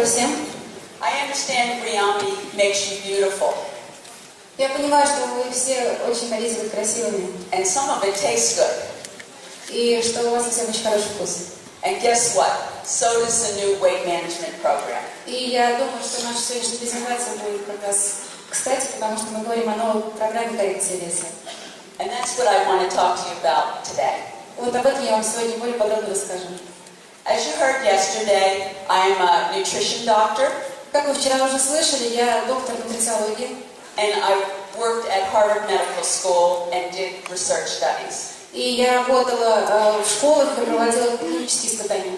всем. I understand Briami makes you beautiful. Я понимаю, что вы все очень хотите быть красивыми. And some of it tastes good. И что у вас у всех очень хороший вкус. And guess what? So does the new weight management program. И я думаю, что наша сегодняшняя презентация будет как раз кстати, потому что мы говорим о новой программе коррекции веса. And that's what I want to talk to you about today. Вот об этом я вам сегодня более подробно расскажу. As you heard yesterday, I am a nutrition doctor. Как вы вчера уже слышали, я доктор нутрициологии. And I worked at Harvard Medical School and did research studies. И я работала в школах и проводила клинические испытания.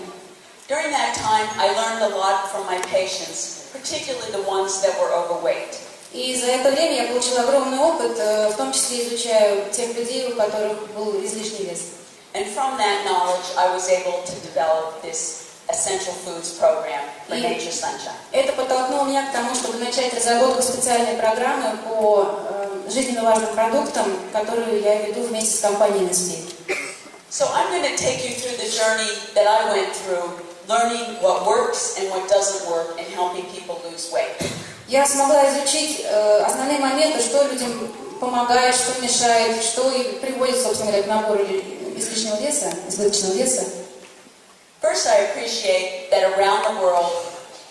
During that time, I learned a lot from my patients, particularly the ones that were overweight. И за это время я получила огромный опыт, в том числе изучая тех людей, у которых был излишний вес. And from that knowledge, I was able to develop this Essential Foods program for Nature Sunshine. Это подтолкнуло меня к тому, чтобы начать разработку специальной программы по жизненно важным продуктам, которую я веду вместе с компанией NSP. So I'm going to take you through the journey that I went through, learning what works and what doesn't work and helping people lose weight. Я смогла изучить основные моменты, что людям помогает, что мешает, что и приводит, собственно говоря, к набору излишнего веса, избыточного веса. First, I appreciate that around the world,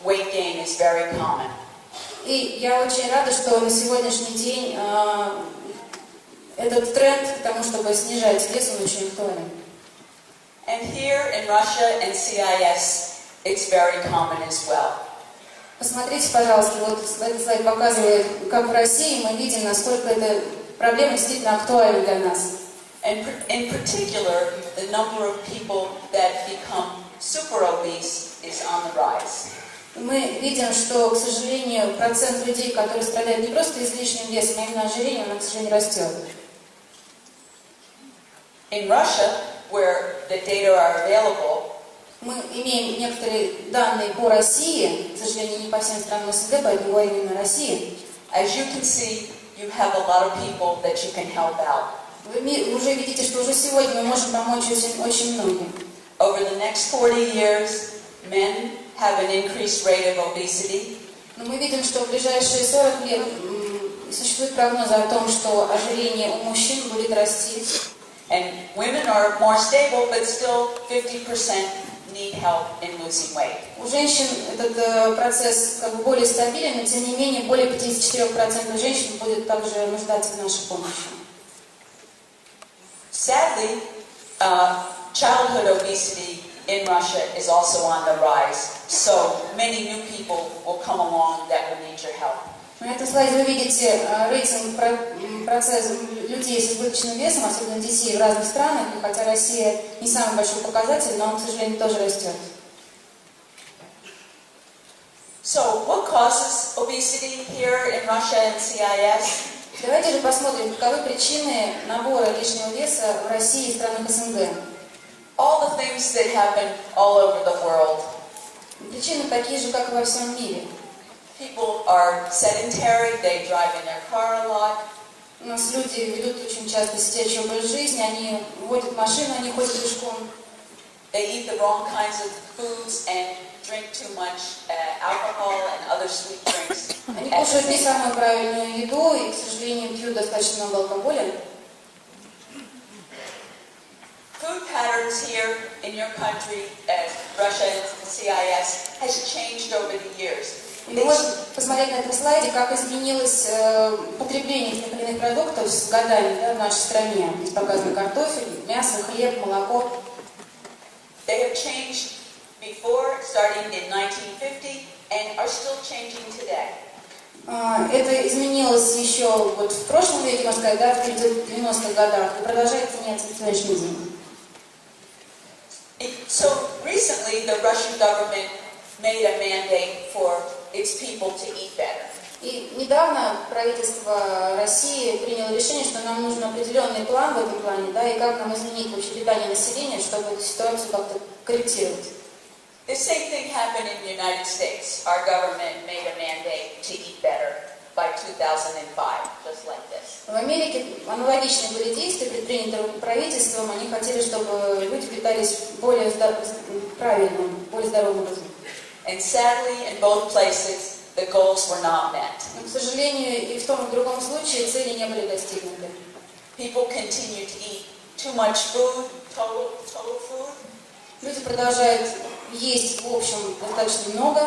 weight gain is very common. И я очень рада, что на сегодняшний день этот тренд к тому, чтобы снижать вес, он очень актуален. And here in Russia and CIS, it's very common as well. Посмотрите, пожалуйста, вот этот слайд показывает, как в России мы видим, насколько эта проблема действительно актуальна для нас. And in particular, the number of people that become super obese is on the rise. Мы видим, что, к сожалению, процент людей, которые страдают не просто излишним весом, а именно ожирением, он, к сожалению, растет. In Russia, where the data are available, мы имеем некоторые данные по России, к сожалению, не по всем странам СНГ, поэтому говорим именно о России. As you can see, you have a lot of people that you can help out. Вы уже видите, что уже сегодня мы можем помочь очень многим. Over the next 40 years, men have an increased rate of obesity. Но мы видим, что в ближайшие 40 лет существует прогноз о том, что ожирение у мужчин будет расти. And women are more stable, but still 50% need help in losing weight. У женщин этот процесс как бы более стабилен, но тем не менее более 54% женщин будет также нуждаться в нашей помощи. Sadly, childhood obesity in Russia is also on the rise. So many new people will come along that will need your help. На этом слайде вы видите рейтинг процесса людей с избыточным весом, особенно детей в разных странах, и хотя Россия не самый большой показатель, но он, к сожалению, тоже растет. So, what causes obesity here in Russia and CIS? Давайте же посмотрим, каковы причины набора лишнего веса в России и странах СНГ. All the things that happen all over the world. Причины такие же, как и во всем мире. People are sedentary, they drive in their car a lot. У нас люди ведут очень часто сидячий образ жизни, они водят машину, они ходят пешком. They eat the wrong kinds of foods and drink too much alcohol and other sweet drinks. Они кушают не самую правильную еду и, к сожалению, пьют достаточно много алкоголя. Food patterns here in your country, Russia and CIS, has changed over the years. И можно посмотреть на этом слайде, как изменилось потребление тех или иных продуктов с годами, да, в нашей стране. Здесь показано картофель, мясо, хлеб, молоко. They have changed before, starting in 1950, and are still changing today. Это изменилось еще вот в прошлом веке, можно сказать, да, в 90-х годах, и продолжает меняться в сегодняшний день. So recently, the Russian government made a mandate for its people to eat better. И недавно правительство России приняло решение, что нам нужен определенный план в этом плане, да, и как нам изменить вообще питание населения, чтобы эту ситуацию как-то корректировать. The same thing happened in the United States. Our government made a mandate to eat better by 2005, just like this. В Америке аналогичные были действия, предприняты правительством. Они хотели, чтобы люди питались более правильным, более здоровым образом. And sadly, in both places, the goals were not met. Но, к сожалению, и в том, и в другом случае цели не были достигнуты. People continue to eat too much food, total food. Люди продолжают есть, в общем, достаточно много.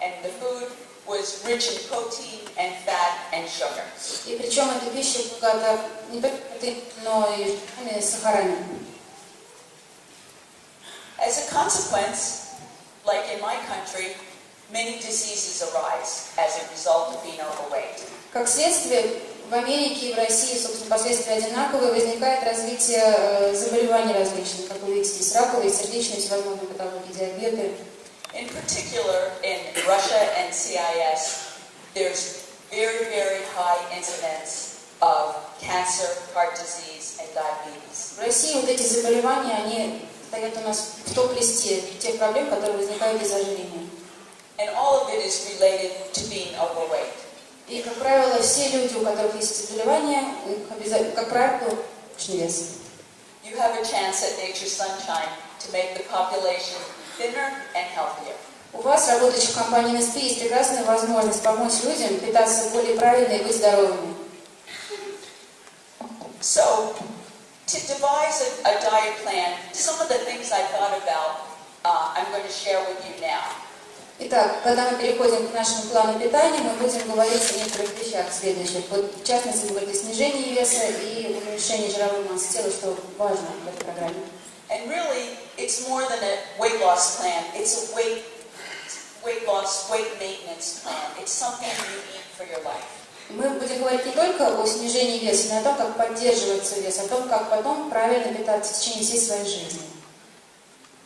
And the food was rich in protein and fat and sugar. И причем эта пища богата не только протеином, но и жирами, сахарами. As a consequence, like in my country, many diseases arise as a result of being overweight. Как следствие, в Америке и в России, собственно, последствия одинаковые, возникает развитие заболеваний различных, как вы видите, здесь раковые, сердечные, всевозможные патологии, диабеты. In particular, in Russia and CIS, there's very, very high incidence of cancer, heart disease, and diabetes. В России вот эти заболевания, они стоят у нас в топ-листе тех проблем, которые возникают из-за ожирения. And all of it is related to being overweight. И, как правило, все люди, у которых есть заболевания, как правило, лишний вес. You have a chance at Nature's Sunshine to make the population thinner and healthier. У вас, работающих в компании NSP, есть прекрасная возможность помочь людям питаться более правильно и быть здоровыми. So, to devise a diet plan, some of the things I thought about, I'm going to share with you now. Итак, когда мы переходим к нашему плану питания, мы будем говорить о некоторых вещах следующих. Вот, в частности, мы говорим о снижении веса и уменьшении жировой массы тела, что важно в этой программе. And really, it's more than a weight loss plan. It's a weight loss, weight maintenance plan. It's something you eat for your life. Мы будем говорить не только о снижении веса, но и о том, как поддерживается вес, о том, как потом правильно питаться в течение всей своей жизни.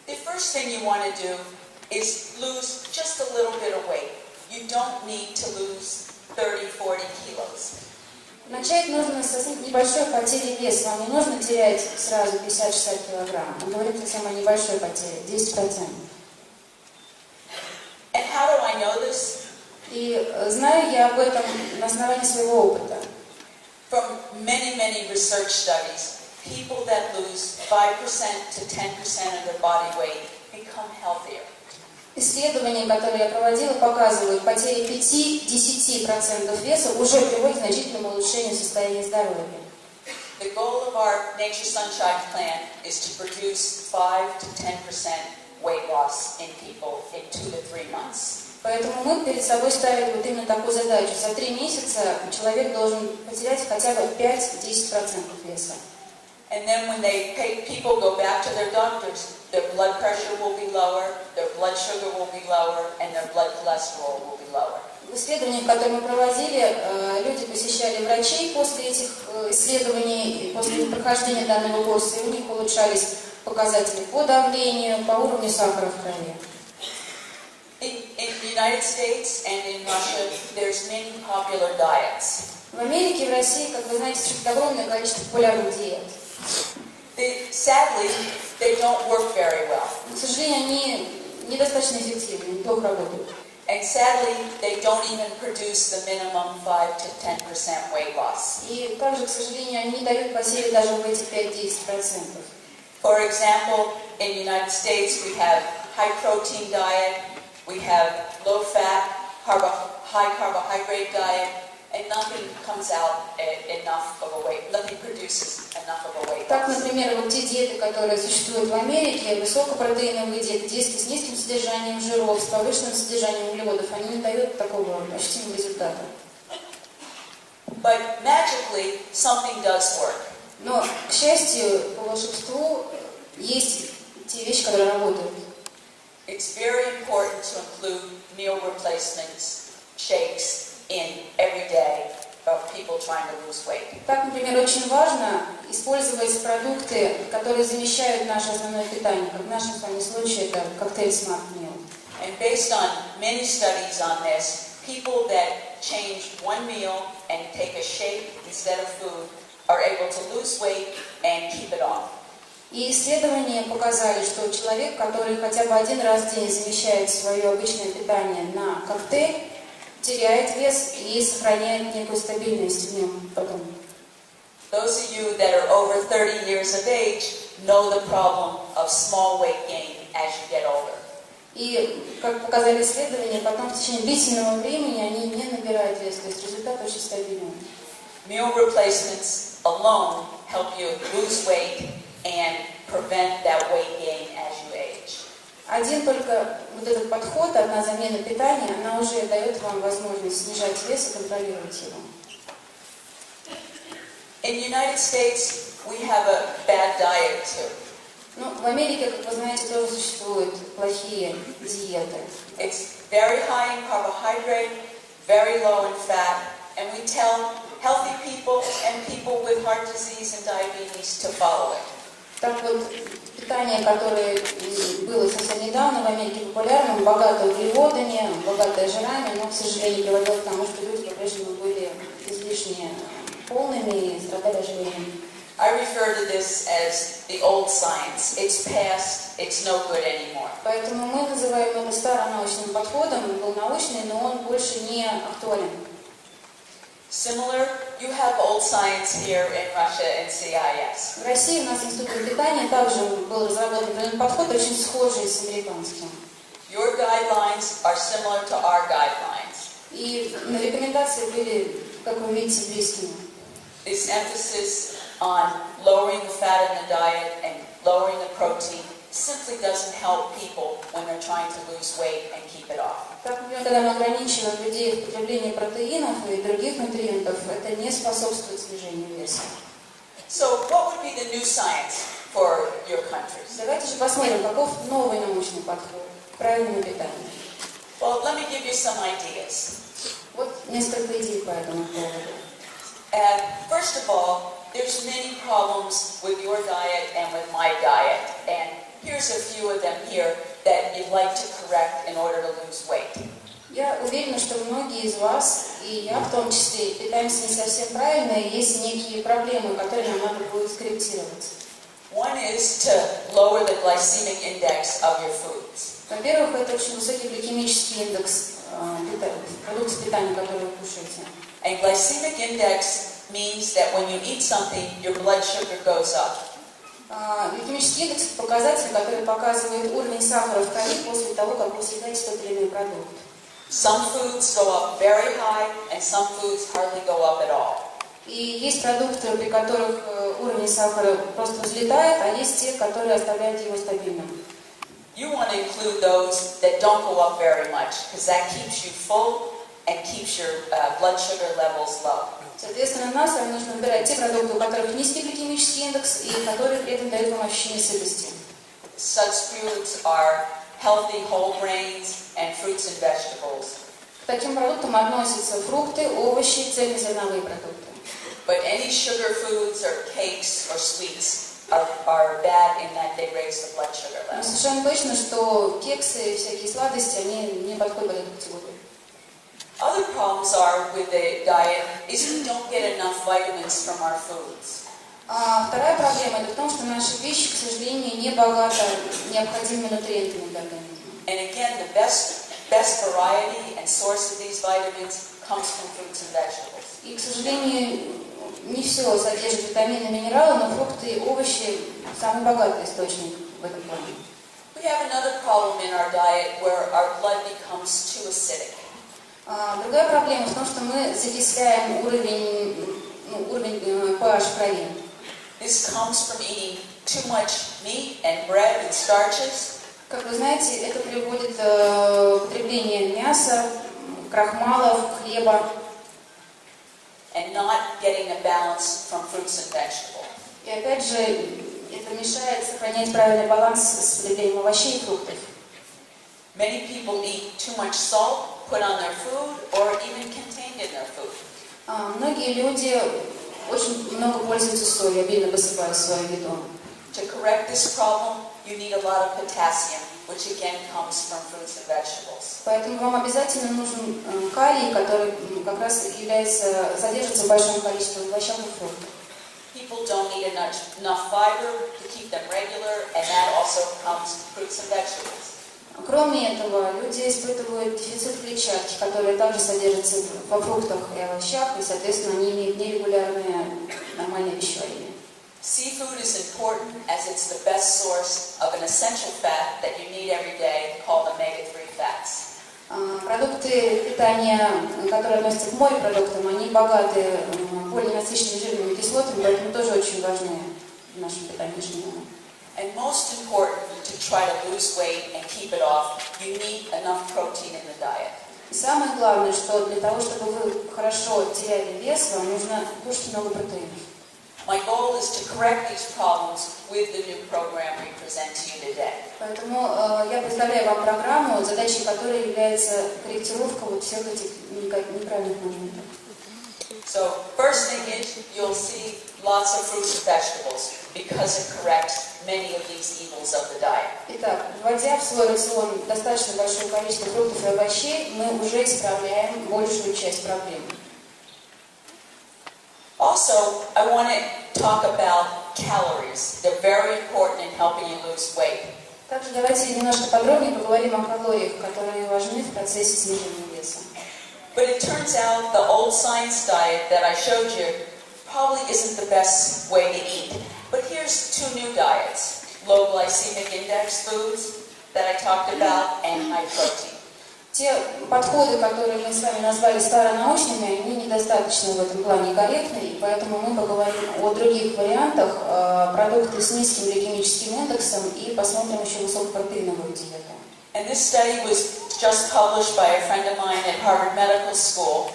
The first thing you want to do is lose just a little bit of weight. You don't need to lose 30-40 kilos. Начать нужно с небольшой потери веса. Вам не нужно терять сразу 50-60 килограмм. Он говорит совсем о небольшой потере, 10%. And how do I know this? И знаю я об этом на основании своего опыта. From many, many research studies, people that lose 5% to 10% of their body weight become healthier. Исследования, которые я проводила, показывают, потери 5-10% веса уже приводят к значительному улучшению состояния здоровья. The goal of our Nature Sunshine Plan is to produce 5 to 10% weight loss in people in 2 to 3 months. Поэтому мы перед собой ставили вот именно такую задачу. За 3 месяца человек должен потерять хотя бы 5-10% веса. And then when people go back to their doctors, their blood pressure will be lower, their blood sugar will be lower, and their blood cholesterol will be lower. В исследованиях, которые мы проводили, люди посещали врачей после этих исследований, после прохождения данного курса, и у них улучшались показатели по давлению, по уровню сахара в крови. In the United States and in Russia, there's many popular diets. В Америке и в России, как вы знаете, существует огромное количество популярных диет. Sadly, they don't work very well. К сожалению, они недостаточно эффективны, неплохо работают. And sadly, they don't even produce the minimum 5 to 10% weight loss. И также, к сожалению, они не дают потери даже в эти 5-10%. For example, in the United States, we have high protein diet, we have low fat, high carbohydrate diet, and nothing comes out enough of a weight, nothing produces enough of a weight Так, loss. например, вот те диеты, которые существуют в Америке, высокопротеиновые диеты, диеты с низким содержанием жиров, с повышенным содержанием углеводов, они не дают такого ощутимого результата. But magically, something does work. Но, к счастью, по волшебству, есть те вещи, которые работают. It's very important to include meal replacements, shakes, in every day of people trying to lose weight. Так, например, очень важно использовать продукты, которые замещают наше основное питание. Как в нашем с вами случае, это коктейль Smart Meal. And based on many studies on this, people that change one meal and take a shake instead of food are able to lose weight and keep it off. И исследования показали, что человек, который хотя бы один раз в день замещает свое обычное питание на коктейль, теряет вес и сохраняет некую стабильность в нем потом. Those of you that are over 30 years of age know the problem of small weight gain as you get older. И, как показали исследования, потом в течение длительного времени они не набирают вес, то есть результат очень стабильный. Meal replacements alone help you lose weight and prevent that weight gain as you age. Один только вот этот подход, одна замена питания, она уже дает вам возможность снижать вес и контролировать его. In the United States, we have a bad diet too. Ну, в Америке, как вы знаете, тоже существуют плохие диеты. It's very high in carbohydrate, very low in fat, and we tell healthy people and people with heart disease and diabetes to follow it. Так вот, питание, которое было совсем недавно в Америке популярным, богато углеводами, богатое жирами, но, к сожалению, приводило к тому, что люди по-прежнему были излишне полными и страдали ожирением. I refer to this as the old science. It's past, it's no good anymore. Поэтому мы называем это старонаучным подходом, он был научный, но он больше не актуален. Similar, you have old science here in Russia and CIS. В России у нас институт питания также был разработан этот подход, очень схожий с американским. Your guidelines are similar to our guidelines. И рекомендации были, как вы видите, близкими. This emphasis on lowering the fat in the diet and lowering the protein simply doesn't help people when they're trying to lose weight and keep it off. Так, например, когда мы ограничиваем людей в потреблении протеинов и других нутриентов, это не способствует снижению веса. So, what would be the new science for your countries? Давайте же посмотрим, каков новый научный подход к правильному питанию. Well, let me give you some ideas. Вот несколько идей по этому поводу. First of all, there's many problems with your diet and with my diet, and here's a few of them here that you'd like to correct in order to lose weight. Я уверена, что многие из вас, и я в том числе, питаемся не совсем правильно, и есть некие проблемы, которые нам надо будет скорректировать. One is to lower the glycemic index of your foods. Во-первых, это очень высокий гликемический индекс продуктов питания, которые вы кушаете. And glycemic index means that when you eat something, your blood sugar goes up. Гликемический индекс – показатель, который показывает уровень сахара в крови после того, как вы съедаете тот или иной продукт. Some foods go up very high, and some foods hardly go up at all. И есть продукты, при которых уровень сахара просто взлетает, а есть те, которые оставляют его стабильным. You want to include those that don't go up very much, because that keeps you full and keeps your blood sugar levels low. Соответственно, нам с вами нужно выбирать те продукты, у которых низкий гликемический индекс и которые при этом дают вам ощущение сытости. Such foods are healthy whole grains and fruits and vegetables. К таким продуктам относятся фрукты, овощи, цельнозерновые продукты. But any sugar foods or cakes or sweets are bad in that they raise the blood sugar Но level. совершенно точно, что кексы и всякие сладости, они не подходят под эту категорию. Other problems are with the diet is we don't get enough vitamins from our foods. Вторая проблема – это в том, что наша пища, к сожалению, не богата необходимыми нутриентами для организма. And again, the best variety and source of these vitamins comes from fruits and vegetables. И, к сожалению, не все содержит витамины и минералы, но фрукты и овощи – самый богатый источник в этом плане. We have another problem in our diet where our blood becomes too acidic. Другая проблема в том, что мы закисляем уровень pH в крови. This comes from eating too much meat and bread and starches. Как вы знаете, это приводит к употреблению мяса, крахмалов, хлеба. And not getting a balance from fruits and vegetables. И опять же, это мешает сохранять правильный баланс с потреблением овощей и фруктов. Many people eat too much salt put on their food or even contained in their food. Многие люди очень много пользуются солью, обильно посыпают в свою еду. To correct this problem, you need a lot of potassium, which again comes from fruits and vegetables. Поэтому вам обязательно нужен калий, который как раз содержится в большом количестве в овощах и фруктах. People don't eat enough fiber to keep them regular, and that also comes from fruits and vegetables. Кроме этого, люди испытывают дефицит клетчатки, которая также содержится во фруктах и овощах, и, соответственно, они имеют нерегулярное нормальное пищеварение. Seafood is is important as it's the best source of an essential fat that you need every day called omega-3 fats. Продукты питания, которые относятся к морепродуктам, они богаты полиненасыщенными жирными кислотами, поэтому тоже очень важны в нашем питании ежедневном. And most important, to try to lose weight and keep it off, you need enough protein in the diet. И самое главное, что для того, чтобы вы хорошо теряли вес, вам нужно кушать много протеинов. My goal is to correct these problems with the new program we present to you today. Поэтому я представляю вам программу, задачей которой является корректировка вот всех этих неправильных моментов. So first thing is you'll see lots of fruits and vegetables because it corrects many of these evils of the diet. Итак, вводя в свой рацион достаточно большое количество фруктов и овощей, мы уже исправляем большую часть проблем. Also, I want to talk about calories. They're very important in helping you lose weight. Также давайте немножко подробнее поговорим о калориях, которые важны в процессе снижения веса. But it turns out the old science diet that I showed you probably isn't the best way to eat. But here's two new diets. Low glycemic index foods that I talked about and high protein. Те подходы, которые мы с вами назвали старонаучными, они недостаточно в этом плане корректны, и поэтому мы поговорим о других вариантах, продукты с низким гликемическим индексом, и посмотрим еще высокопротеиновую диету. And this study was just published by a friend of mine at Harvard Medical School.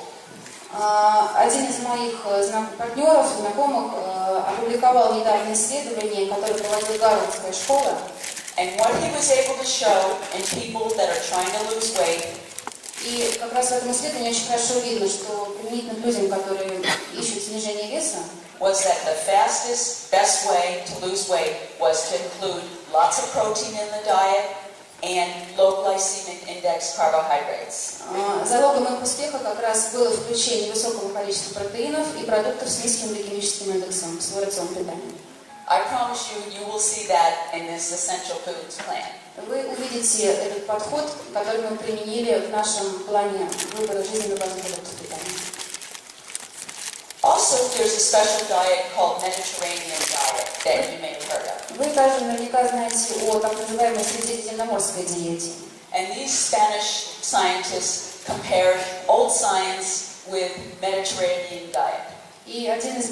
Один из моих партнеров, знакомых, опубликовал недавнее исследование, которое проводила Гарвардская школа. And what he was able to show in people that are trying to lose weight, и как раз в этом исследовании очень хорошо видно, что применительно к людям, которые ищут снижение веса, was that the fastest, best way to lose weight was to include lots of protein in the diet and low glycemic index carbohydrates. Залогом их успеха как раз было включение высокого количества протеинов и продуктов с низким гликемическим индексом в свой рацион питания. I promise you, you will see that in this essential foods plan. Вы увидите этот подход, который мы применили в нашем плане выбора жизненно важных продуктов питания. Also, there's a special diet called Mediterranean diet that you may have heard of. Вы также наверняка знаете о так называемой средиземноморской диете. And these Spanish scientists compared old science with Mediterranean diet. И один из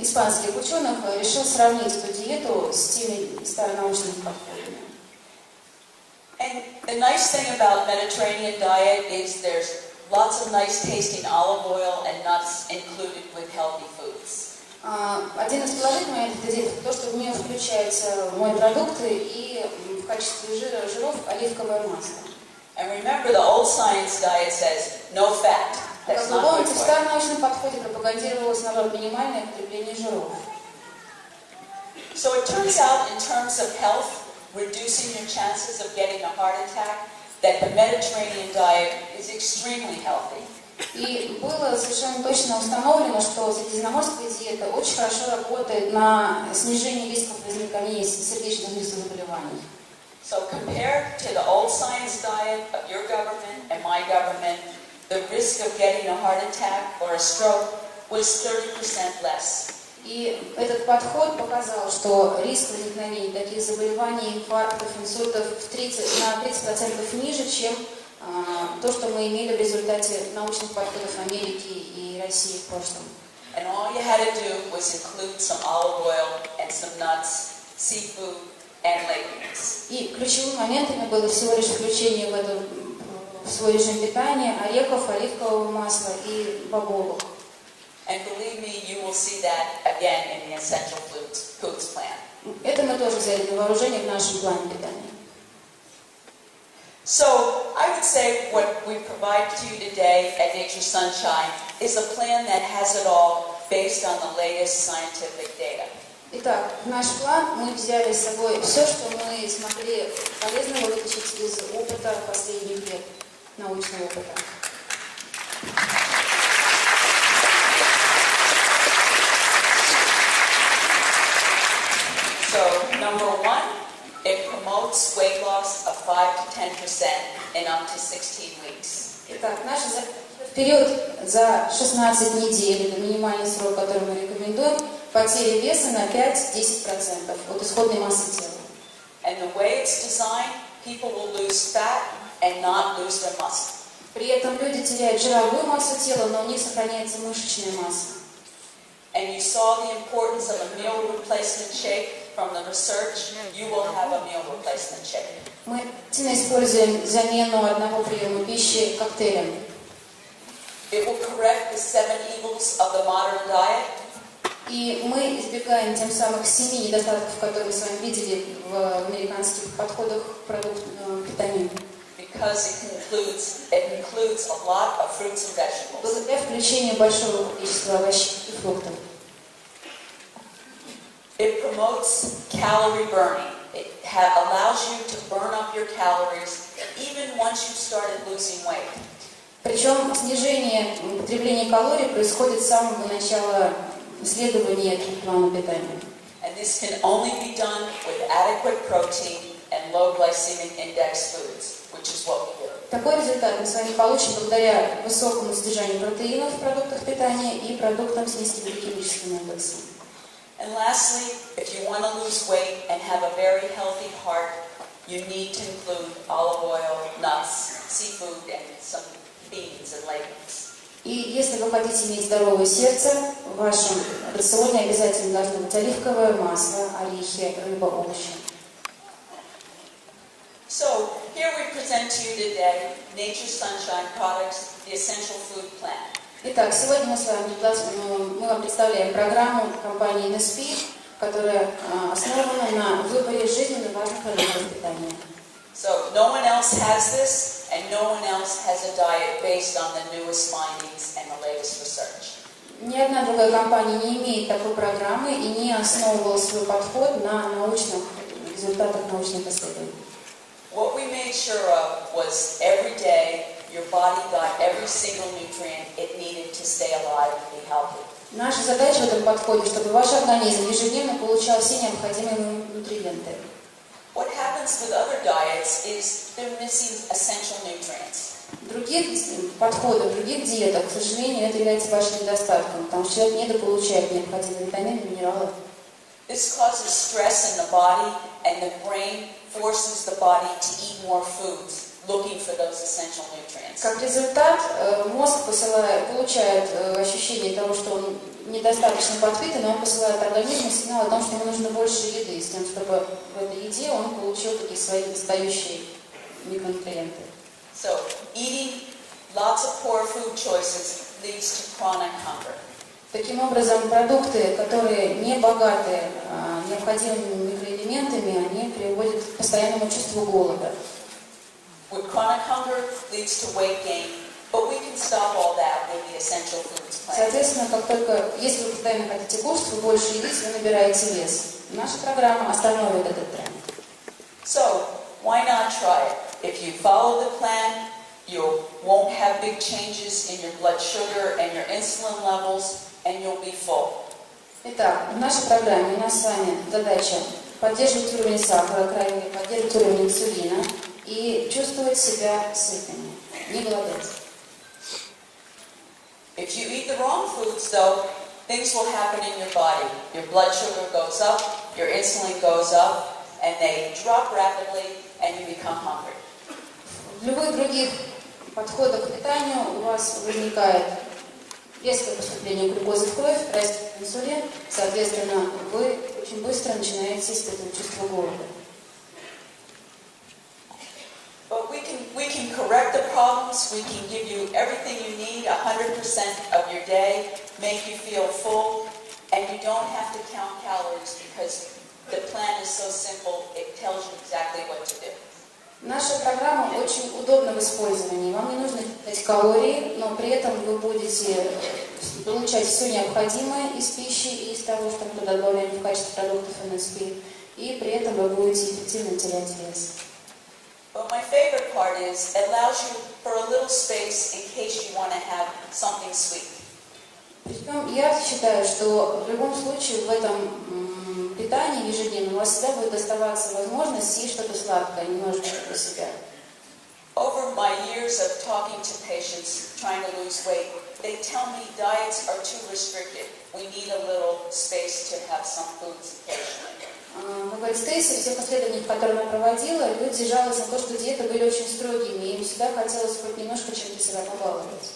испанских ученых решил сравнить эту диету с теми старонаучными подходами. And the nice thing about Mediterranean diet is there's lots of nice tasting olive oil and nuts included with healthy foods. Один из положительных этой диеты то, что в нее включаются морепродукты и в качестве жиров оливковое масло. And remember, the old science diet says no fat. Как вы помните, в старонаучном подходе пропагандировалось, наоборот, минимальное потребление жиров. So it turns out, in terms of health, reducing your chances of getting a heart attack, that the Mediterranean diet is extremely healthy. И было совершенно точно установлено, что средиземноморская диета очень хорошо работает на снижение рисков возникновения сердечных заболеваний. So compared to the old science diet of your government and my government, the risk of getting a heart attack or a stroke was 30% less. И этот подход показал, что риск возникновения таких заболеваний, инфарктов, инсультов на 30% ниже, чем то, что мы имели в результате научных подходов Америки и России в прошлом. And all you had to do was include some olive oil and some nuts, seafood, and legumes. И ключевыми моментами было всего лишь включение в свой режим питания орехов, оливкового масла и бобовых. And believe me, you will see that again in the essential foods plan. Это мы тоже взяли на вооружение в нашем плане питания. So, I would say what we provide to you today at Nature's Sunshine is a plan that has it all based on the latest scientific data. Итак, в наш план мы взяли с собой все, что мы смогли полезного вытащить из опыта последних лет, научного опыта. So, number one, it promotes weight loss of 5 to 10% in up to 16 weeks. Итак, в период за 16 недель, это минимальный срок, который мы рекомендуем, потери веса на 5-10% от исходной массы тела. And the way it's designed, people will lose fat and not lose their muscle. При этом люди теряют жировую массу тела, но у них сохраняется мышечная масса. And you saw the importance of a meal replacement shake from the research. You will have a meal replacement shake. Мы активно используем замену одного приема пищи коктейлем. It will correct the 7 evils of the modern diet. И мы избегаем тем самых 7 недостатков, которые мы с вами видели в американских подходах к продуктам питания. Because it includes a lot of fruits and vegetables. Благодаря включению большого количества овощей и фруктов. It promotes calorie burning. It allows you to burn up your calories even once you've started losing weight. Причем снижение потребления калорий происходит с самого начала исследования плана питания. And this can only be done with adequate protein and low glycemic index foods, which is what we do. Такой результат мы с вами получим благодаря высокому содержанию протеинов в продуктах питания и продуктам с низким гликемическим индексом. And lastly, if you want to lose weight and have a very healthy heart, you need to include olive oil, nuts, seafood, and some beans and legumes. И если вы хотите иметь здоровое сердце, в вашем рационе обязательно должно быть оливковое масло, орехи, рыба, овощи. So, here we present to you today Nature's Sunshine Products, the Essential Food Plan. Итак, сегодня мы с вами вам представляем программу компании NSP, которая основана на выборе жизненно важных продуктов питания. So, no one else has this, and no one else has a diet based on the newest findings and the latest research. Ни одна другая компания не имеет такой программы и не основывала свой подход на научных результатах научных исследований. What we made sure of was every day your body got every single nutrient it needed to stay alive and be healthy. Наша задача в этом подходе, чтобы ваш организм ежедневно получал все необходимые нутриенты. What happens with other diets is they're missing essential nutrients. В других подходах, в других диетах, к сожалению, это является вашим недостатком, потому что человек недополучает необходимые витамины и минералы. This causes stress in the body, and the brain forces the body to eat more foods, looking for those essential nutrients. Как результат, мозг получает ощущение того, что он недостаточно подпитан, и он посылает организму сигнал о том, что ему нужно больше еды, с тем, чтобы в этой еде он получил такие свои недостающие микронутриенты. So, eating lots of poor food choices leads to chronic hunger. Таким образом, продукты, которые не богаты необходимыми микроэлементами, они приводят к постоянному чувству голода. With chronic hunger leads to weight gain, but we can stop all that with the essential foods plan. Соответственно, как только, если вы постоянно хотите кушать, вы больше едите, вы набираете вес. Наша программа остановит этот тренд. So, why not try it? If you follow the plan, you won't have big changes in your blood sugar and your insulin levels, and you'll be full. Итак, в нашей программе у нас с вами задача поддерживать уровень сахара крови, поддерживать уровень инсулина и чувствовать себя сытыми, не голодать. If you eat the wrong foods, though, things will happen in your body. Your blood sugar goes up, your insulin goes up, and they drop rapidly, and you become hungry. В любых других подходах к питанию у вас возникает резкое поступление глюкозы в кровь, растет инсулин, соответственно, вы очень быстро начинаете испытывать чувство голода. But we can correct the problems, we can give you everything you need 100% of your day, make you feel full, and you don't have to count calories because the plan is so simple, it tells you exactly what to do. Наша программа очень удобна в использовании. Вам не нужно считать калории, но при этом вы будете получать все необходимое из пищи и из того, что мы туда добавляем в качестве продуктов NSP, и при этом вы будете эффективно терять вес. But my favorite part is it allows you for a little space in case you want to have something sweet. Причем я считаю, что в любом случае в этом питании ежедневно у вас всегда будет оставаться возможность съесть что-то сладкое, немножечко для себя. Over my years of talking to patients trying to lose weight, they tell me diets are too restricted. We need a little space to have some foods occasionally. Говорит Стейси, в тех исследованиях, которые она проводила, люди жаловались на то, что диеты были очень строгими, и им всегда хотелось хоть немножко чем-то себя побаловать.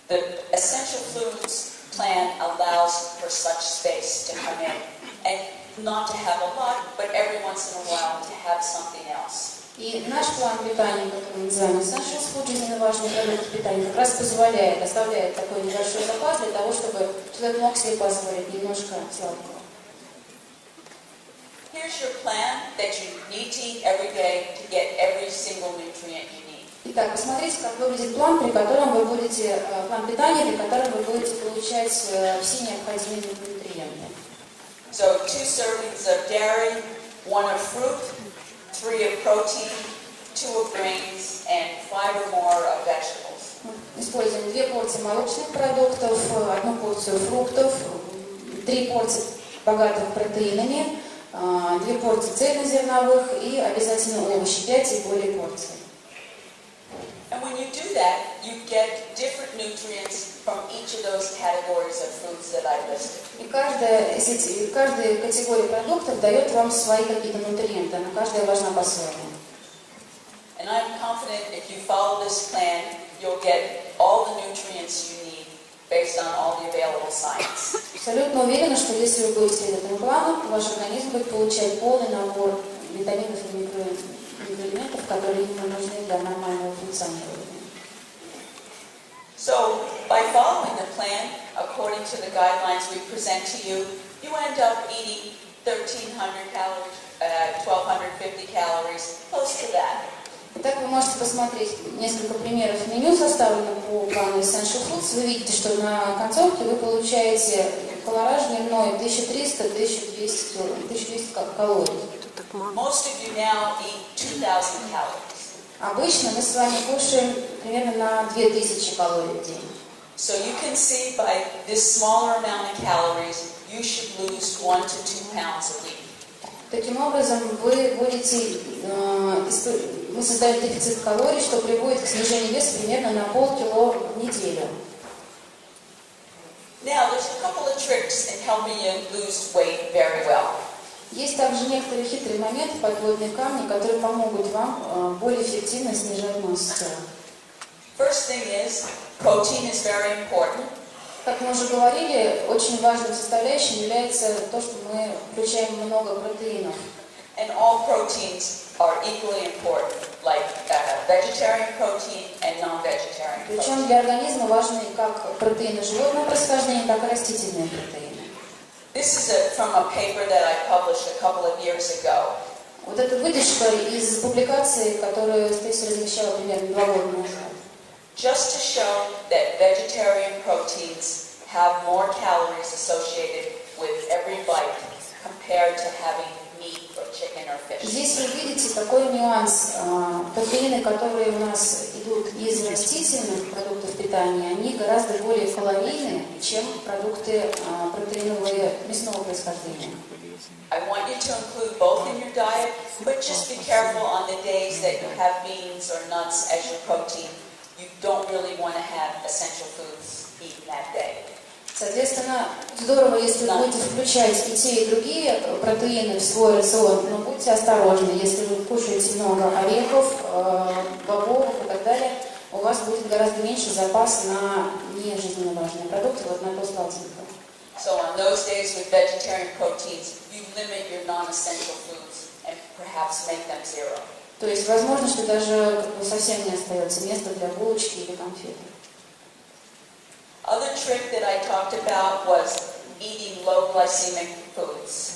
The essential foods plan allows for such space to come in, and not to have a lot, but every once in a while to have something else. И наш план питания, который мы называем essential food, жизненно важные продукты питания, как раз позволяет, оставляет такой небольшой запас для того, чтобы человек мог себе позволить немножко сладкого. Here's your plan that you need to eat every day to get every single nutrient you need. Итак, посмотрите, как выглядит план, при котором вы будете, план питания, при котором вы будете получать все необходимые нутриенты. So 2 servings of dairy, 1 of fruit, 3 of protein, 2 of grains, and 5 or more of vegetables. Используем 2 порции молочных продуктов, 1 порцию фруктов, 3 порции богатых протеинами, 2 порции цельнозерновых и обязательно овощи, 5 и более порций. And when you do that, you get different nutrients from each of those categories of foods that I listed. И каждая категория продуктов дает вам свои какие-то нутриенты, она каждая важна по-своему. And I'm confident if you follow this plan, you'll get all the nutrients you need based on all the available science. Абсолютно уверена, что если вы будете следовать этому плану, ваш организм будет получать полный набор витаминов и микроэлементов, которые ему нужны для нормального функционирования. So, by following the plan, according to the guidelines we present to you, you end up eating 1,300 calories, 1,250 calories, close to that. Итак, вы можете посмотреть несколько примеров меню, составленных по плану Essential Foods. Вы видите, что на концовке вы получаете колораж дневной 1300-1200 калорий. Most of you now eat 2,000 calories. Обычно мы с вами кушаем примерно на 2000 калорий в день. So you can see by this smaller amount of calories, you should lose 1 to 2 pounds a week. Таким образом, вы создаете дефицит калорий, что приводит к снижению веса примерно на полкило в неделю. Now, there's a couple of tricks in helping you lose weight very well. Есть также некоторые хитрые моменты, подводные камни, которые помогут вам более эффективно снижать массу тела. First thing is, protein is very important. Как мы уже говорили, очень важной составляющей является то, что мы включаем много протеинов. And all proteins are equally important, like vegetarian protein and non-vegetarian protein. Причем для организма важны как протеины животного происхождения, так и растительные протеины. This is from a paper that I published a couple of years ago. Вот эта выдержка из публикации, которую Стейси размещала примерно 2 года назад. Just to show that vegetarian proteins have more calories associated with every bite compared to having meat or chicken or fish. Здесь вы видите такой нюанс. Протеины, которые у нас идут из растительных продуктов питания, они гораздо более калорийны, чем продукты протеиновые мясного происхождения. I want you to include both in your diet, but just be careful on the days that you have beans or nuts as your protein. You don't really want to have essential foods eaten that day. Соответственно, здорово, если вы будете включать и те, и другие протеины в свой рацион, но будьте осторожны, если вы кушаете много орехов, бобовых и так далее, у вас будет гораздо меньше запас на нежизненно важные продукты, вот на то сладенькое. So on those days with vegetarian proteins, you limit your non-essential foods and perhaps make them 0. То есть возможно, что даже совсем не остается места для булочки или конфеты. Other trick that I talked about was eating low glycemic foods.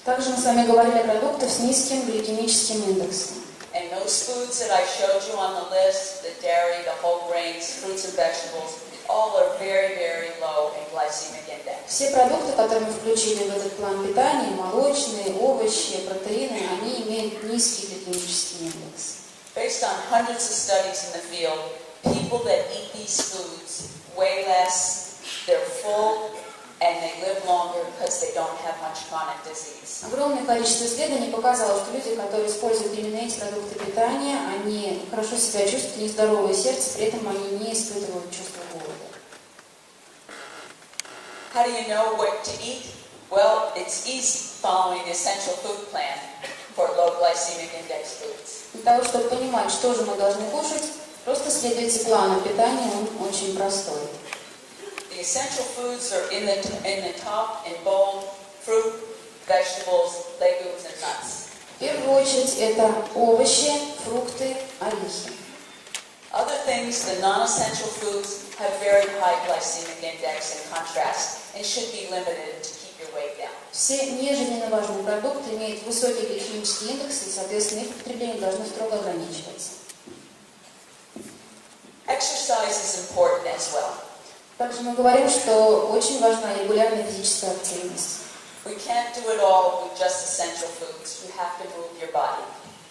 Также мы с вами говорили о продуктах с низким гликемическим индексом. And those foods that I showed you on the list, the dairy, the whole grains, fruits and vegetables, all are very, very low in glycemic index. Все продукты, которые мы включили в этот план питания, молочные, овощи, протеины, они имеют низкий гликемический индекс. Based on hundreds of studies in the field, people that eat these foods weigh less, they're full, and they live longer because they don't have much chronic disease. Огромное количество исследований показало, что люди, которые используют именно эти продукты питания, они хорошо себя чувствуют, у них здоровое сердце, при этом они не испытывают чувство голода. How do you know what to eat? Well, it's easy following the essential food plan for low glycemic index foods. Для того, чтобы понимать, что же мы должны кушать, просто следуйте плану питания, он очень простой. The essential foods are in the top in bold: fruit, vegetables, legumes, and nuts. В первую очередь это овощи, фрукты, орехи. Other things, the non-essential foods, have very high glycemic index in contrast and should be limited to keep your weight down. Все нежизненно важные продукты имеют высокий гликемический индекс, и, соответственно, их потребление должно строго ограничиваться. Exercise is important as well. Также мы говорим, что очень важна регулярная физическая активность. We can't do it all with just essential foods. You have to move your body.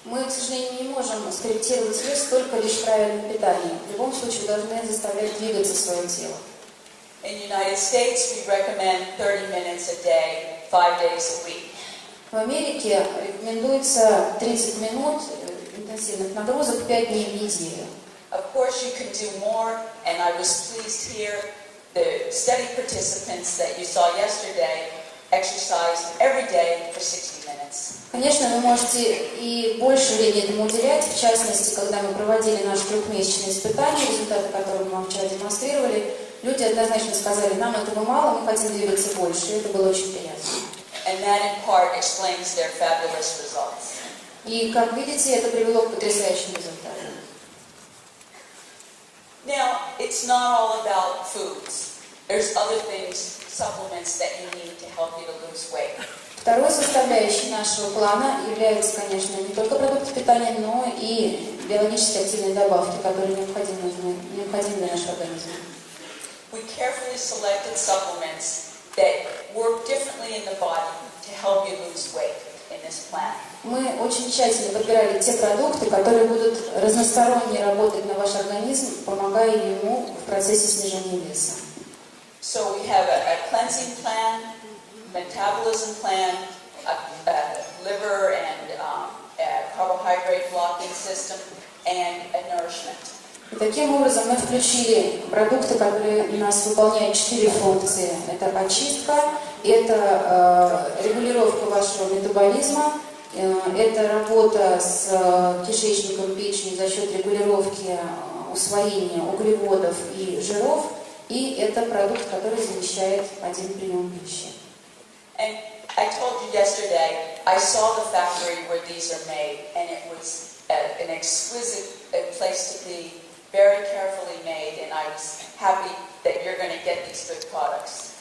Мы, к сожалению, не можем скорректировать вес только лишь правильным питанием. В любом случае, должны заставлять двигаться свое тело. In the United States, we recommend 30 minutes a day, 5 days a week. В Америке рекомендуется 30 минут интенсивных нагрузок 5 дней в неделю. Of course, you can do more, and I was pleased here. The study participants that you saw yesterday exercised every day for 60 minutes. Конечно, вы можете и больше времени этому уделять. В частности, когда мы проводили наше трехмесячное испытание, результаты которого мы вам вчера демонстрировали, люди однозначно сказали, нам этого мало, мы хотим двигаться больше. И это было очень приятно. And that in part explains their fabulous results. И, как видите, это привело к потрясающим результатам. Now, it's not all about foods. There's other things, supplements that you need to help you to lose weight. Второй составляющей нашего плана являются, конечно, не только продукты питания, но и биологически активные добавки, которые необходимы для нашего организма. We carefully selected supplements that work differently in the body to help you lose weight in this plan. Мы очень тщательно подбирали те продукты, которые будут разносторонне работать на ваш организм, помогая ему в процессе снижения веса. So we have a cleansing plan, metabolism plan, a liver and a carbohydrate blocking system, and a nourishment. И таким образом мы включили продукты, которые у нас выполняют 4 функции. Это очистка, это регулировка вашего метаболизма, это работа с кишечником, печенью за счет регулировки усвоения углеводов и жиров, и это продукт, который замещает один прием пищи. And I told you yesterday, I saw the factory where these are made, and it was an exquisite place to be, very carefully made, and I was happy that you're going to get these good products.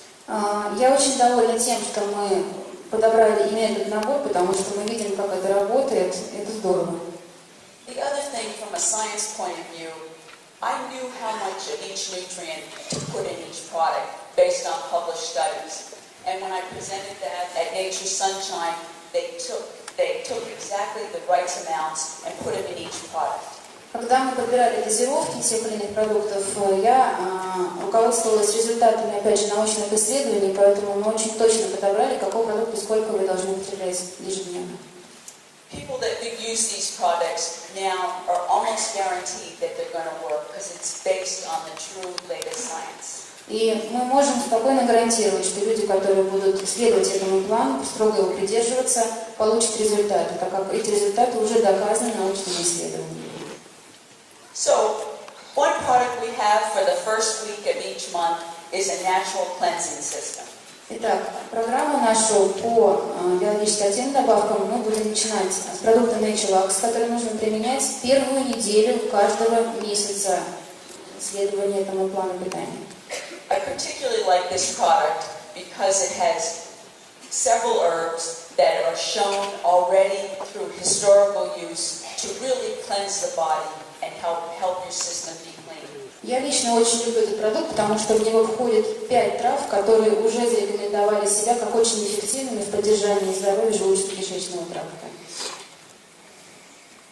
Я очень довольна тем, что мы подобрали именно этот набор, потому что мы видим, как это работает. Это здорово. The other thing, from a science point of view, I knew how much of each nutrient to put in each product based on published studies. And when I presented that at Nature Sunshine, they took exactly the right amounts and put them in each product. Когда мы подбирали дозировки тех или иных продуктов, я руководствовалась результатами, опять же, научных исследований, поэтому мы очень точно подобрали, какой продукт и сколько вы должны употреблять ежедневно. People that use these products now are almost guaranteed that they're going to work because it's based on the true latest science. И мы можем спокойно гарантировать, что люди, которые будут следовать этому плану, строго его придерживаться, получат результаты, так как эти результаты уже доказаны научными исследованиями. So, one product we have for the first week of each month is a natural cleansing system. Итак, программу нашу по биологически активным добавкам мы будем начинать с продукта Naturelax, который нужно применять первую неделю каждого месяца следования этому плану питания. I particularly like this product because it has several herbs that are shown already through historical use to really cleanse the body and help your system be clean. Я лично очень люблю этот продукт, потому что в него входит 5 трав, которые уже зарекомендовали себя как очень эффективными в поддержании здоровья желудочно-кишечного тракта.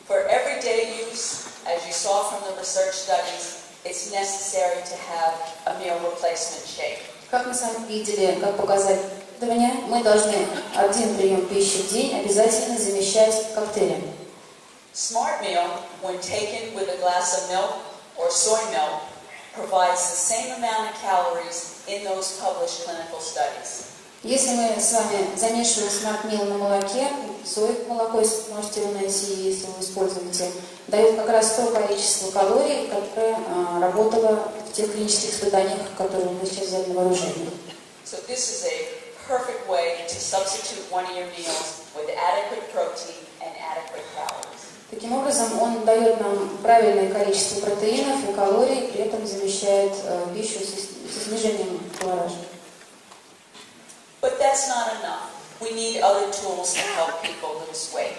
For everyday use, as you saw from the research studies, it's necessary to have a meal replacement shake. Как мы с вами видели, как показали исследования, мы должны один прием пищи в день обязательно замещать коктейлем. Smart meal, when taken with a glass of milk or soy milk, provides the same amount of calories in those published clinical studies. Если мы с вами замешиваем смарт-мил на молоке, соевое молоко, можете его найти, если вы используете, дает как раз то количество калорий, которое работало в тех клинических испытаниях, которые мы сейчас взяли на вооружение. So this is a perfect way to substitute one of your meals with adequate protein and adequate calories. Таким образом, он дает нам правильное количество протеинов и калорий, при этом замещает пищу со снижением калоража. But that's not enough. We need other tools to help people lose weight.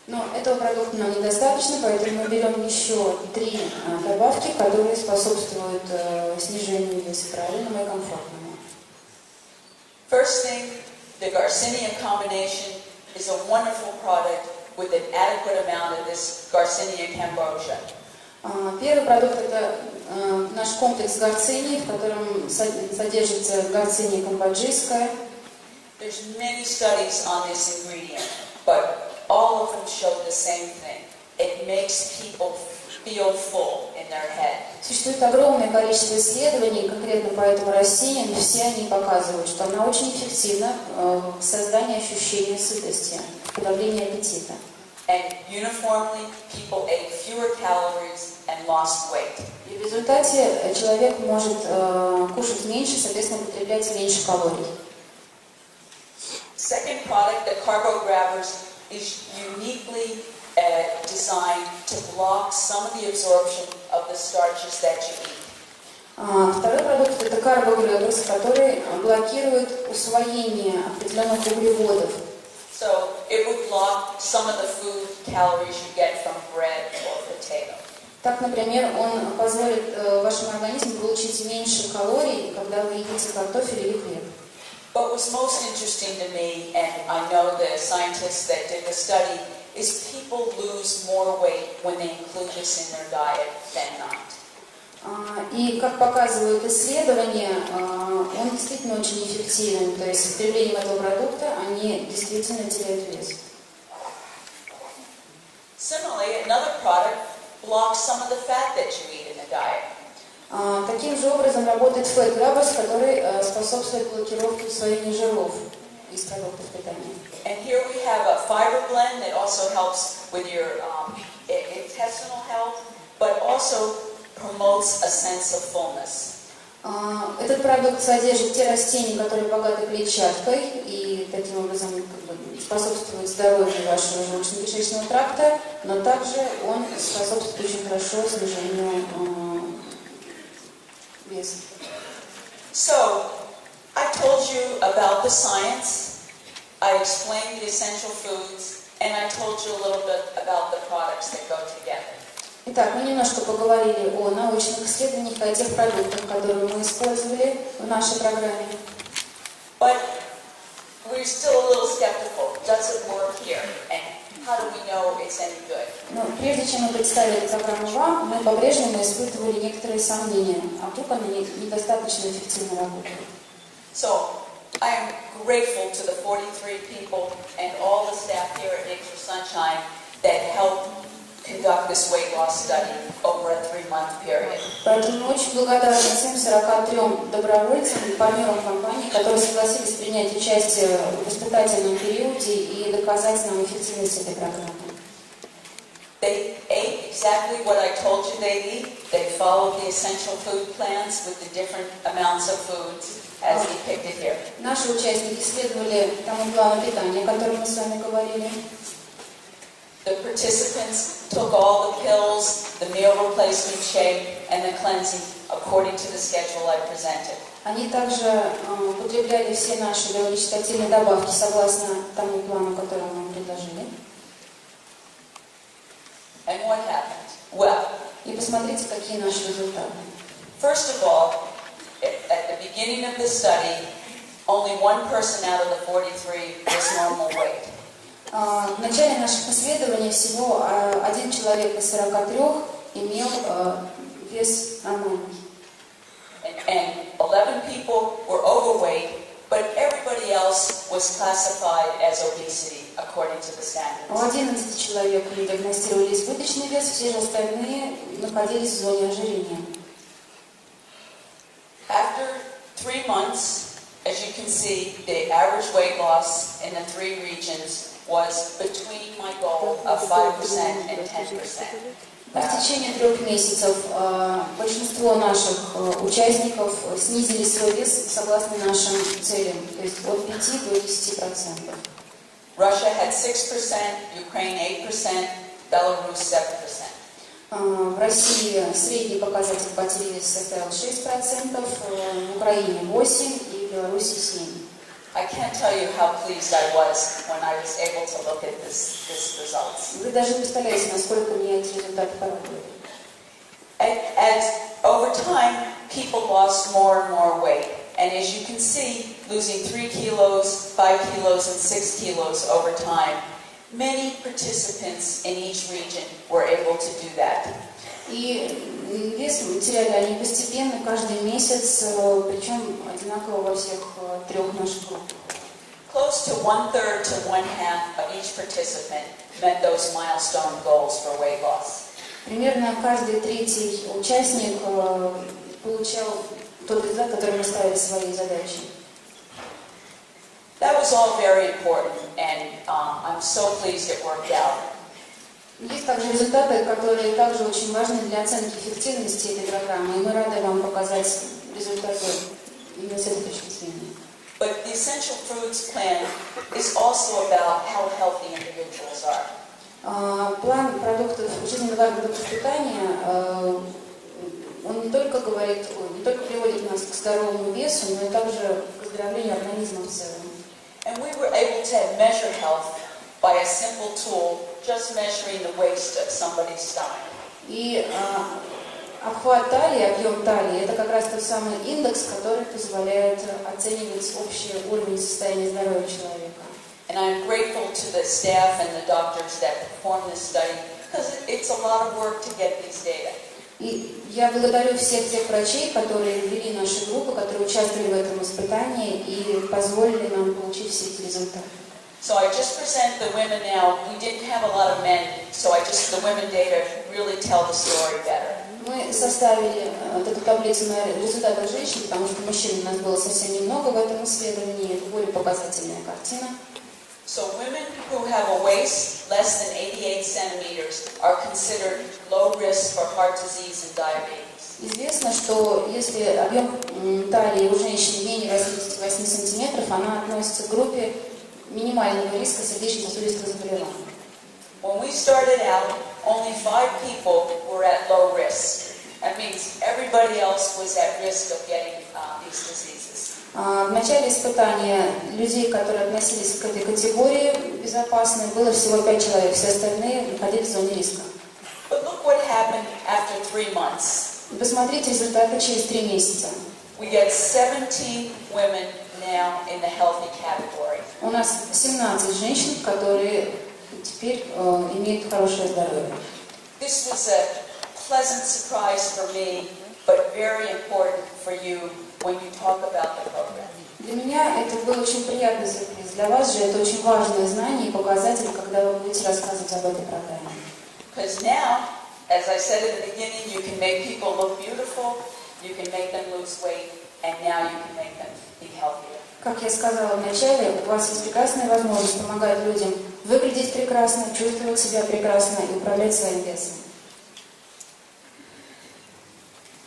Но этого продукта нам недостаточно, поэтому мы берем еще 3 добавки, которые способствуют снижению веса правильному и комфортному. First thing, the Garcinia combination is a wonderful product with an adequate amount of this Garcinia cambogia. Первый продукт – это наш комплекс гарцинии, в котором содержится гарциния камбоджийская. There's many studies on this ingredient, but all of them show the same thing. It makes people feel full in their head. Существует огромное количество исследований конкретно по этому растению, но все они показывают, что она очень эффективна в создании ощущения сытости, подавлении аппетита. And uniformly, people ate fewer calories and lost weight. И в результате человек может кушать меньше, соответственно, употреблять меньше калорий. Second product, the Carbo Grabbers, is uniquely designed to block some of the absorption of the starches that you eat. Второй продукт – это карбогреберс, который блокирует усвоение определенных углеводов. So it would block some of the food calories you get from bread or potato. Так, например, он позволит вашему организму получить меньше калорий, когда вы едите картофель или хлеб. But what's most interesting to me, and I know the scientists that did the study, is people lose more weight when they include this in their diet than not. И, как показывают исследования, он действительно очень эффективен. То есть с употреблением этого продукта они действительно теряют вес. Similarly, another product blocks some of the fat that you eat in a diet. Таким же образом работает Fat Grabbers, который способствует блокировке усвоения жиров из продуктов питания. And here we have a fiber blend that also helps with your intestinal health, but also promotes a sense of fullness. Этот продукт содержит те растения, которые богаты клетчаткой и таким образом способствует здоровью вашего желудочно-кишечного тракта, но также он способствует очень хорошо снижению веса. So, I told you about the science, I explained the essential foods, and I told you a little bit about the products that go together. Итак, мы немножко поговорили о научных исследованиях, о тех продуктах, которые мы использовали в нашей программе. But we're still a little skeptical. Does it work here? And how do we know it's any good? Но прежде чем мы представили программу вам, мы по-прежнему испытывали некоторые сомнения, а вдруг она недостаточно эффективно работает. So, I am grateful to the 43 people and all the staff here at Nature Sunshine that helped conduct this weight loss study over a 3-month period. Поэтому мы очень благодарны всем 43 добровольцам и партнерам компании, которые согласились принять участие в испытательном периоде и доказать нам эффективность этой программы. They ate exactly what I told you they'd eat. They followed the essential food plans with the different amounts of foods as depicted here. Наши участники следовали тому плану питания, о котором мы с вами говорили. The participants took all the pills, the meal replacement shake, and the cleansing according to the schedule I presented. Они также употребляли все наши биологически-активные добавки согласно тому плану, который мы предложили. And what happened? Well, и посмотрите, какие наши результаты. First of all, at the beginning of the study, only one person out of the 43 was normal weight. В начале наших исследований всего один человек из 43 имел вес нормальный. and 11 people were overweight, but everybody else was classified as obesity according to the standards. У 11 человек диагностировали избыточный вес, все же остальные находились в зоне ожирения. After 3 months, as you can see, the average weight loss in the 3 regions was between my goal of 5% and 10%. В течение 3 месяцев большинство наших участников снизили свой вес согласно нашим целям, то есть от 5 до 10%. Russia had 6%, Ukraine 8%, Belarus 7%. В России средний показатель потери веса составил 6%, в Украине 8% и в Беларуси 7%. I can't tell you how pleased I was when I was able to look at this results. Вы даже представляете, насколько меня эти результаты порадовали. As over time, people lost more and more weight. And as you can see, losing 3 kilos, 5 kilos, and 6 kilos over time, many participants in each region were able to do that. И вес теряли они постепенно, каждый месяц, причем одинаково во всех 3 наших группах. Close to 1/3 to 1/2 of each participant met those milestone goals for weight loss. Примерно каждый 3-й участник получал тот результат, который мы ставили свои задачи. That was all very important, and I'm so pleased it worked out. Есть также результаты, которые также очень важны для оценки эффективности этой программы, и мы рады вам показать результаты именно с этой точки зрения. But the Essential Foods plan is also about how healthy individuals are. План продуктов, жизненных продуктов питания, он не только приводит нас к здоровому весу, но и также к оздоровлению организма в целом. And we were able to measure health by a simple tool, just measuring the waist of somebody's stomach. И обхват талии, объем талии, это как раз тот самый индекс, который позволяет оценивать общий уровень состояния здоровья человека. And I'm grateful to the staff and the doctors that performed this study, because it's a lot of work to get these data. И я благодарю всех тех врачей, которые ввели наши группы, которые участвовали в этом испытании и позволили нам получить все эти результаты. So I just present the women now. We didn't have a lot of men, so the women data really tell the story better. Мы составили эту таблицу на результатах женщин, потому что мужчин у нас было совсем немного в этом исследовании. Это более показательная картина. So women who have a waist less than 88 centimeters are considered low risk for heart disease and diabetes. Известно, что если объем талии у женщин менее 88 сантиметров, она относится к группе минимального риска сердечно-сосудистых заболеваний. When we started out, only 5 people were at low risk. That means everybody else was at risk of getting these diseases. В начале испытания людей, которые относились к этой категории безопасной, было всего 5 человек, все остальные находились в зоне риска. But look what happened after 3 months. Посмотрите результаты через 3 месяца. We get 17 women now in the healthy category. У нас 17 женщин, которые теперь имеют хорошее здоровье. This was a pleasant surprise for me, but very important for you when you talk about the program. Для меня это был очень приятный сюрприз. Для вас же это очень важное знание и показатель, когда вы будете рассказывать об этой программе. Because now, as I said at the beginning, you can make people look beautiful, you can make them lose weight, and now you can make them be healthier. Как я сказала в начале, у вас есть прекрасная возможность помогать людям выглядеть прекрасно, чувствовать себя прекрасно и управлять своим весом.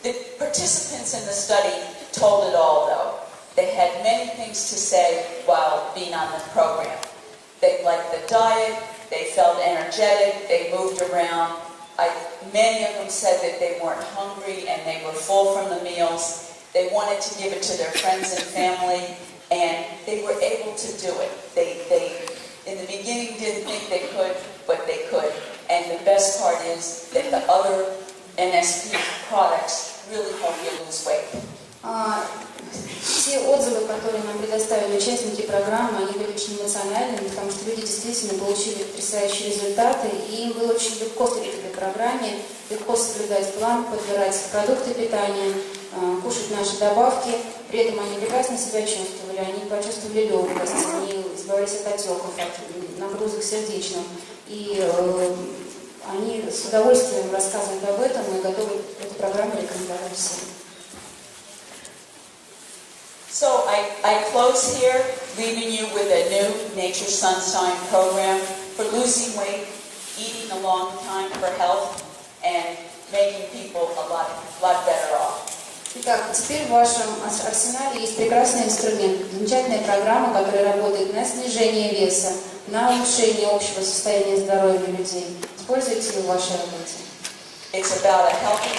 The participants in the study told it all, though. They had many things to say while being on the program. They liked the diet, they felt energetic, they moved around. Many of them said that they weren't hungry and they were full from the meals. They wanted to give it to their friends and family, and they were able to do it. They in the beginning didn't think they could, but they could. And the best part is that the other NSP products really help you lose weight. Все отзывы, которые нам предоставили участники программы, они были очень эмоциональными, потому что люди действительно получили потрясающие результаты, и им было очень легко следовать этой программе, легко соблюдать план, подбирать продукты питания, кушать наши добавки. При этом они прекрасно себя чувствовали, они почувствовали легкость, они избавились от отеков, от нагрузок сердечных. И они с удовольствием рассказывают об этом и готовы эту программу рекомендовать всем. So I close here, leaving you with a new Nature Sunshine program for losing weight, eating a long time for health, and making people a lot better off. Итак, теперь в вашем арсенале есть прекрасный инструмент, замечательная программа, которая работает на снижение веса, на улучшение общего состояния здоровья людей. Используйте ее в вашей работе. It's about a healthy